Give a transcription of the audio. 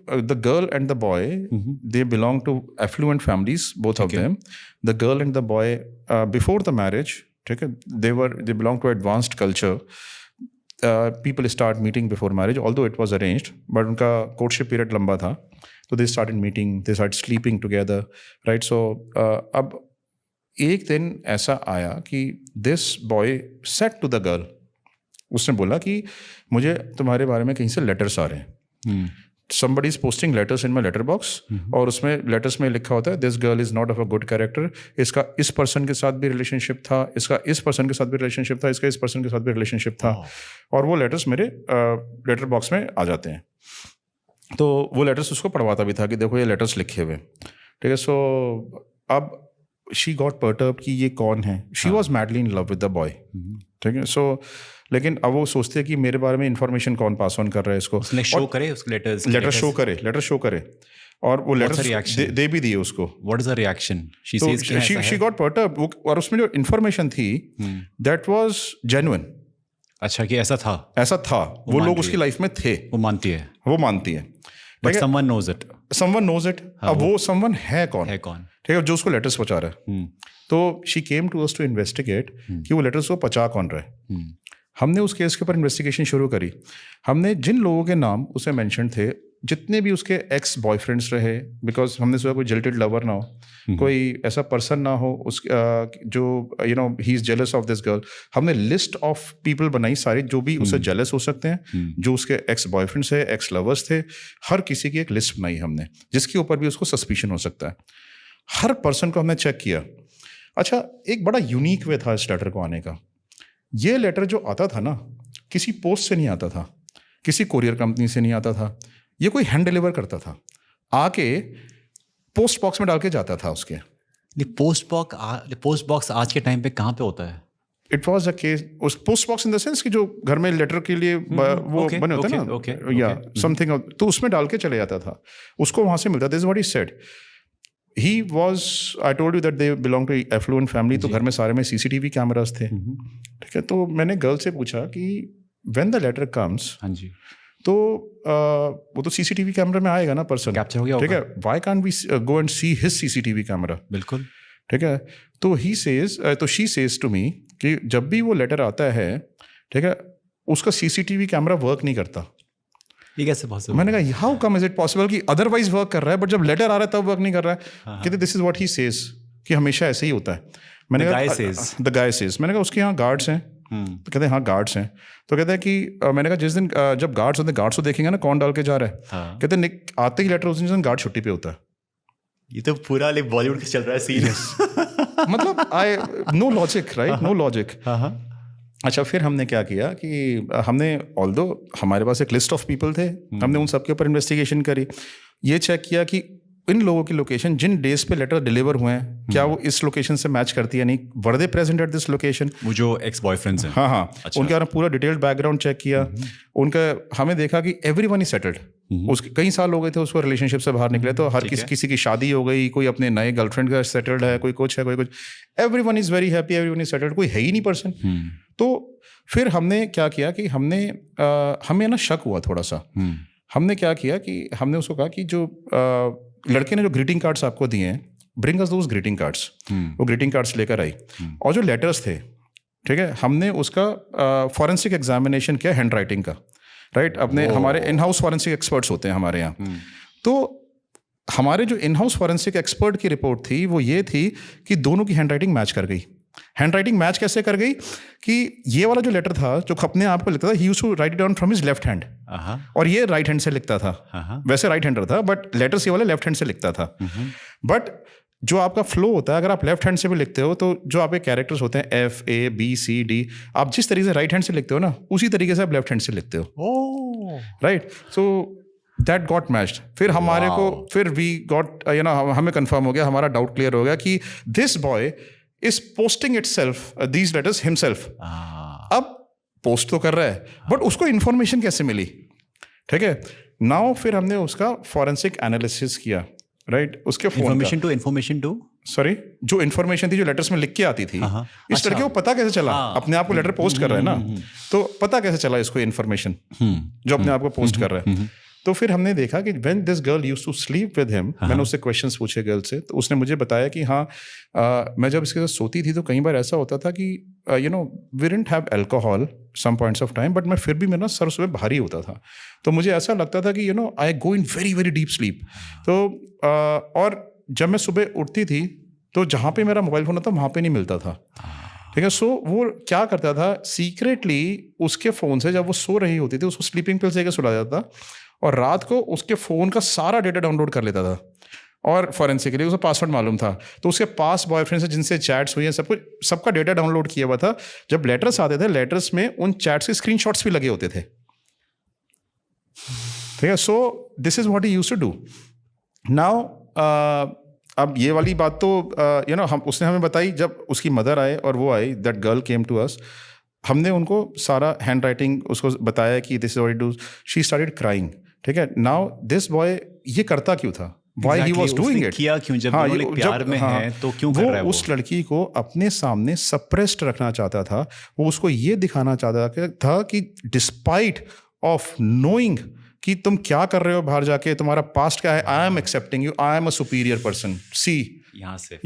the girl and the boy, they belong to affluent families, both of them. The girl and the boy, before the marriage, they belong to advanced culture. People start meeting before marriage, although it was arranged, but उनका courtship period लंबा था, so they started meeting, they started sleeping together, right? So अब एक दिन ऐसा आया कि this boy said to the girl, उसने बोला कि मुझे तुम्हारे बारे में कहीं से लेटर्स आ रहे हैं. Somebody is posting letters in my letter box, और उसमें लेटर्स में लिखा होता है this girl is not of a good character. इसका इस पर्सन के साथ भी रिलेशनशिप था, इसका इस पर्सन के साथ भी रिलेशनशिप था, इसका इस पर्सन के साथ भी रिलेशनशिप था, और वो लेटर्स मेरे लेटर बॉक्स में आ जाते हैं. तो वो लेटर्स उसको पढ़वाता भी था कि देखो ये लेटर्स लिखे हुए. ठीक है. सो अब शी गॉट पर्टर्ब्ड कि ये कौन है. She was madly in love with the boy. ठीक है. सो लेकिन अब वो सोचते हैं कि मेरे बारे में इन्फॉर्मेशन कौन पास ऑन कर रहा है इसको. शो करे उसके लेटर शो करे और वो लेटर्स दे भी दिए उसको. What is the reaction? She got perturbed, और उसमें जो इन्फॉर्मेशन थी दैट वाज जेन्युइन. अच्छा, कि ऐसा था. वो लोग उसकी लाइफ में थे. वो मानती है. But someone knows it. अब वो समवन है कौन. ठीक है, जो उसको लेटर्स पहुंचा रहा है. तो she came to us to investigate कि वो लेटर्स को पहुंचा कौन रहा है. हमने उस केस के ऊपर इन्वेस्टिगेशन शुरू करी. हमने जिन लोगों के नाम उसे मेंशन थे, जितने भी उसके एक्स बॉयफ्रेंड्स रहे, बिकॉज हमने सोचा कोई जिल्टेड लवर ना हो, कोई ऐसा पर्सन ना हो उस जो he is jealous of this girl. हमने लिस्ट ऑफ पीपल बनाई सारी जो भी उससे जेलस हो सकते हैं, जो उसके एक्स बॉयफ्रेंड्स है, एक्स लवर्स थे, हर किसी की एक लिस्ट बनाई हमने जिसके ऊपर भी उसको सस्पिशन हो सकता है. हर पर्सन को हमने चेक किया. अच्छा, एक बड़ा यूनिक वे था इस लेटर को आने का. ये लेटर जो आता था ना, किसी पोस्ट से नहीं आता था, किसी कोरियर कंपनी से नहीं आता था, ये कोई हैंड डिलीवर करता था, आके पोस्ट बॉक्स में डाल के जाता था उसके. पोस्ट बॉक्स आज के टाइम पे कहाँ पे होता है? इट वॉज अ केस, उस post box in the sense कि जो घर में लेटर के लिए वो बने होते हैं ना, या समथिंग, तो उसमें डाल के चले जाता था, उसको वहां से मिलता. This is what he said. He was, I told you that they belong to affluent family, तो घर में सारे में CCTV कैमरास थे. ठीक है. तो मैंने गर्ल से पूछा कि when the letter comes, तो वो तो CCTV कैमरा में आएगा ना पर्सन, कैप्चर हो गया. ठीक है. Why can't we go and see his CCTV camera? बिल्कुल. ठीक है. तो she says to me कि जब भी वो लेटर आता है, ठीक है, उसका CCTV कैमरा वर्क नहीं करता. ये कैसे पॉसिबल? मैंने कहा how come is it possible कि अदरवाइज वर्क कर रहा है, बट जब लेटर आ रहा है तब वर्क नहीं कर रहा है. कहते this is what he says, कि हमेशा ऐसे ही होता है. मैंने कहा द गाय सेज. मैंने कहा उसके यहाँ गार्ड्स हैं? तो कहते हैं हाँ गार्ड्स हैं. तो कहते हैं कि मैंने कहा जिस दिन जब गार्ड्स होते हैं, गार्ड्स को देखेंगे ना कौन डाल के जा रहा है. कहते हैं आते ही लेटर उस दिन गार्ड छुट्टी पे होता है. ये तो पूरा बॉलीवुड का चल रहा है सीन. मतलब no logic, right, no logic. अच्छा, फिर हमने क्या किया कि हमने ऑल्दो हमारे पास एक लिस्ट ऑफ पीपल थे, हमने उन सब के ऊपर इन्वेस्टिगेशन करी. ये चेक किया कि इन लोगों की लोकेशन, जिन डेज पे लेटर डिलीवर हुए हैं, क्या वो इस लोकेशन से मैच करती है नहीं. Were they present at this location? वो जो एक्स बॉयफ्रेंड्स हैं. हाँ. अच्छा. उनके बारे में पूरा डिटेल्ड बैकग्राउंड चेक किया. उनका हमें देखा कि एवरीवन इज सेटल्ड. उसके कई साल हो गए थे उसको रिलेशनशिप से बाहर निकले, तो हर किसी की शादी हो गई, कोई अपने नए गर्लफ्रेंड का सेटल्ड है, कोई कुछ है, कोई कुछ. Everyone is very happy, everyone is settled, कोई है ही नहीं पर्सन. तो फिर हमने क्या किया कि हमें ना शक हुआ थोड़ा सा. हमने क्या किया कि हमने उसको कहा कि जो लड़के ने जो ग्रीटिंग कार्ड्स आपको दिए हैं, ब्रिंग अस दोस ग्रीटिंग कार्ड्स. वो ग्रीटिंग कार्ड्स लेकर आई, और जो लेटर्स थे, ठीक है, हमने उसका फॉरेंसिक एग्जामिनेशन किया हैंड राइटिंग का. राइट. अपने हमारे इन हाउस फॉरेंसिक एक्सपर्ट्स होते हैं हमारे यहाँ. तो हमारे जो इन हाउस फॉरेंसिक एक्सपर्ट की रिपोर्ट थी वो ये थी कि दोनों की हैंड राइटिंग मैच कर गई. हैंड राइटिंग मैच कैसे कर गई कि ये वाला जो लेटर था जो अपने आप को लिखता था, he used to write it down from his left hand, और ये राइट हैंड से लिखता था. वैसे राइट हैंडर था, बट लेटर्स ये वाले लेफ्ट हैंड से लिखता था. बट जो आपका फ्लो होता है, अगर आप लेफ्ट हैंड से भी लिखते हो, तो जो आपके कैरेक्टर्स होते हैं FABCD, आप जिस तरीके से राइट हैंड से लिखते हो ना, उसी तरीके से आप लेफ्ट हैंड से लिखते हो. Right. So that got matched. फिर हमारे को फिर वी गॉट हमें कंफर्म हो गया, हमारा डाउट क्लियर हो गया कि this boy is posting itself these letters himself. अब पोस्ट तो कर रहा है, बट उसको इन्फॉर्मेशन कैसे मिली? ठीक है. नाउ फिर हमने उसका फॉरेंसिक एनालिसिस किया. राइट. उसके इन्फॉर्मेशन टू सॉरी, जो इन्फॉर्मेशन थी जो लेटर्स में लिख के आती थी, इस लड़के को पता कैसे चला? अपने आप को लेटर पोस्ट कर रहा है ना, तो पता कैसे चला इसको इन्फॉर्मेशन जो अपने आप को पोस्ट कर रहा है? तो फिर हमने देखा कि when this girl used to sleep with him, मैंने उससे क्वेश्चंस पूछे गर्ल से, तो उसने मुझे बताया कि हाँ मैं जब इसके साथ सोती थी तो कई बार ऐसा होता था कि we didn't have alcohol some points of time, but मैं फिर भी मेरा सर सुबह भारी होता था, तो मुझे ऐसा लगता था कि I go in very very deep sleep. तो और जब मैं सुबह उठती थी तो जहाँ पे मेरा मोबाइल फोन था वहाँ पे नहीं मिलता था, ठीक है। सो वो क्या करता था, सीक्रेटली उसके फ़ोन से जब वो सो रही होती थी उसको स्लीपिंग पिल्स लेकर सुला जाता था और रात को उसके फ़ोन का सारा डेटा डाउनलोड कर लेता था और फॉरेंसिकली उसे पासवर्ड मालूम था, तो उसके पास बॉयफ्रेंड से जिनसे चैट्स हुई हैं सब कुछ, सबका डेटा डाउनलोड किया हुआ था। जब लेटर्स आते थे, लेटर्स में उन चैट्स के स्क्रीनशॉट्स भी लगे होते थे, ठीक है। So this is what he used to do. Now अब ये वाली बात तो हम उसने हमें बताई जब उसकी मदर आए और वो आई, that girl came to us, हमने उनको सारा हैंड राइटिंग उसको बताया कि this is what it do, she started crying, ठीक है। नाउ दिस बॉय ये करता क्यों था, why he was doing it, किया क्यों, जब वो लोग प्यार में हैं तो क्यों कर रहा है वो उस लड़की को अपने सामने सप्रेस्ड रखना चाहता था, वो उसको ये दिखाना चाहता था कि डिस्पाइट ऑफ नोइंग कि तुम क्या कर रहे हो बाहर जाके, तुम्हारा पास्ट क्या है, I am accepting you, I am a superior person, see यहाँ से